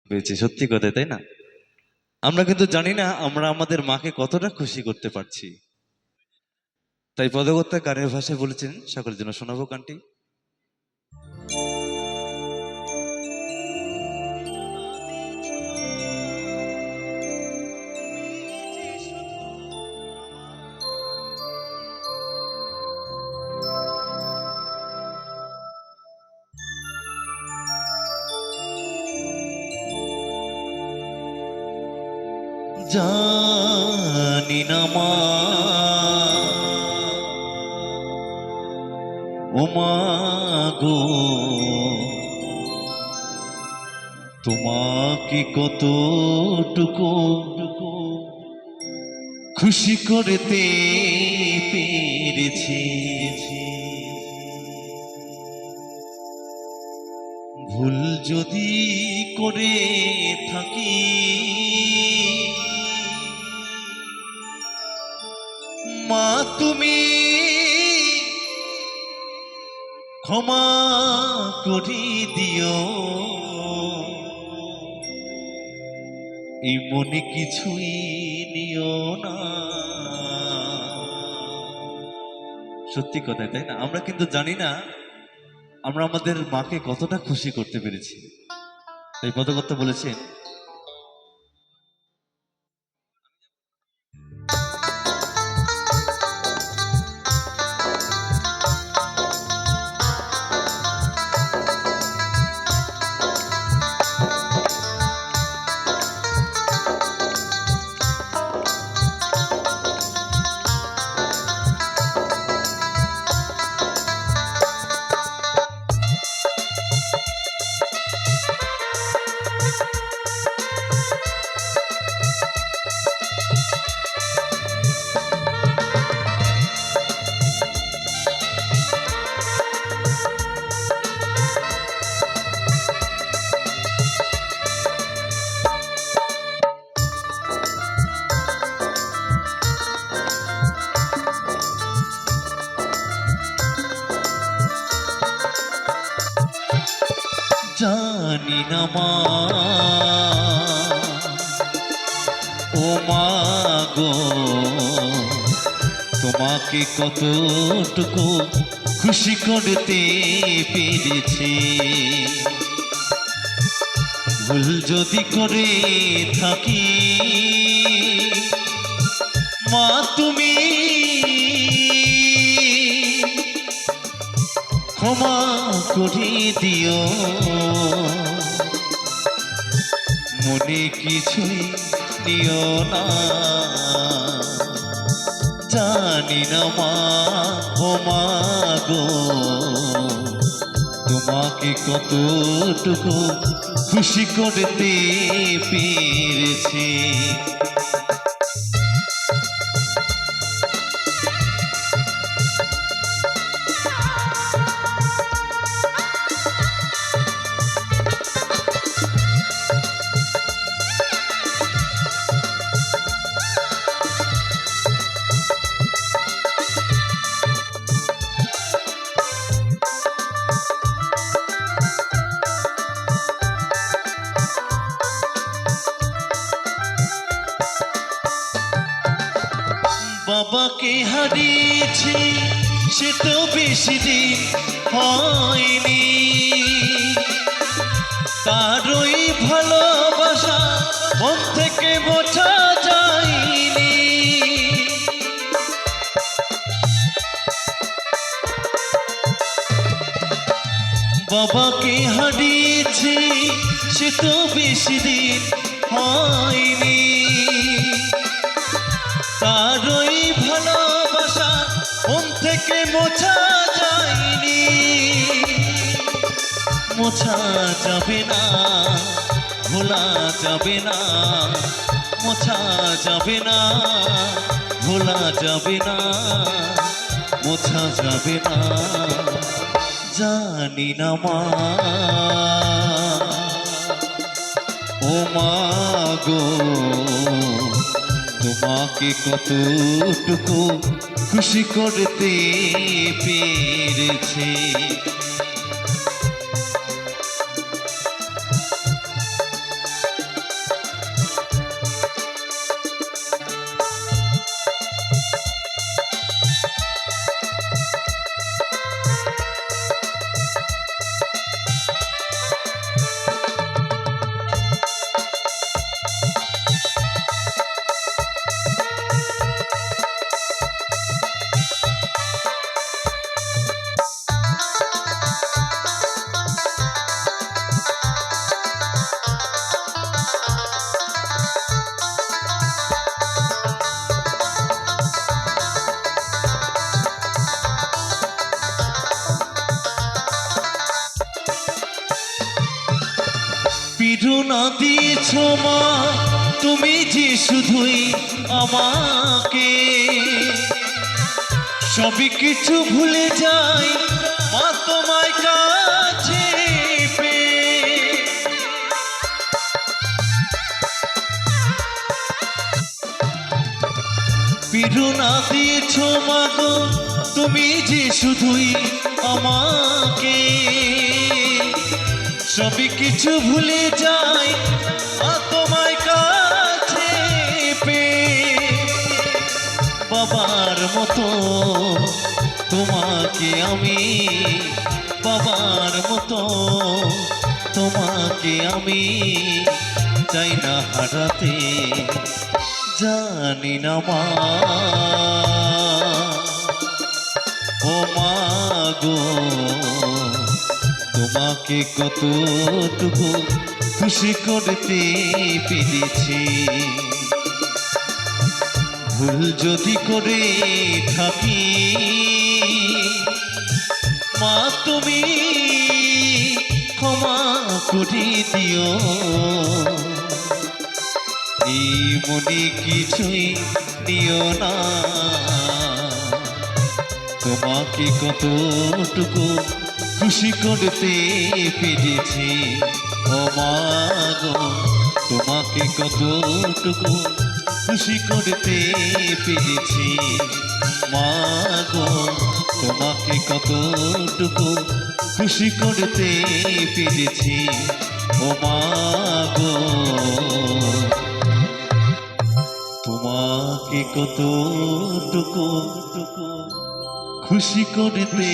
পেয়েছি, সত্যি কথা তাই না? আমরা কিন্তু জানি না আমরা আমাদের মাকে কতটা খুশি করতে পারছি। তাই পদকর্তা গানের ভাষায় বলেছেন, সকলের জন্য শোনাবো গানটি। জানি না মা, ও মা গো, তোমাকে কতটুকু খুশি করতে পেরেছি। ভুল যদি করে থাকি, মা তুমি ক্ষমা করে দিও। এই মনে কিছুই নিও না। সত্যি কথা তাই না? আমরা কিন্তু জানি না আমরা আমাদের মাকে কতটা খুশি করতে পেরেছি। তাই পদকর্তা বলেছেন, জানি না মা, ও মা গো, তোমাকে কতটুকু খুশি করতে পেরেছি। ভুল যদি করে থাকি, মা তুমি ক্ষমা করে দিও। মনে কিছুই নিও না। জানি না মা, ও মা গো, তোমাকে কতটুকু খুশি করতে পেরেছি। বাবাকে হারিয়েছি, সে তো বেশি দিন হয়নি। তারই ভালোবাসা মন থেকে বোঝা যায়নি। বাবাকে হারিয়েছি, সে তো বেশি দিন হয়নি। তারই ভালোবাসা মন থেকে মোছা যায়নি। মোছা যাবে না, ভোলা যাবে না। মোছা যাবে না, ভোলা যাবে না। মোছা যাবে না। জানি না মা, ও মা গো, তোমাকে কতটুকু খুশি করতে পেরেছি। দিয়েছ মা তুমি যে শুধুই আমাকে, সবই কিছু ভুলে যাই মা তোমায় কাছে পেয়ে। প্রেরণা দিয়েছ মা গো তুমি যে শুধুই আমাকে, সবই কিছু ভুলে যাই মা তোমায় কাছে পেয়ে। বাবার মতো তোমাকে আমি, বাবার মতো তোমাকে আমি চাই না হারাতে। জানি না মা, ও মা গো তোমাকে কতটুকু খুশি করতে পেরেছি। ভুল যদি করে থাকি মা তুমি ক্ষমা করে দিও। এই মনে কিছুই দিও না, তোমাকে কতটুকু খুশি করতে পেরেছি। ও মা গো তোমাকে কতটুকু খুশি করতে পেরেছি। মা গো তোমাকে কতটুকু খুশি করতে পেরেছি। ও মা গো তোমাকে কতটুকু খুশি করতে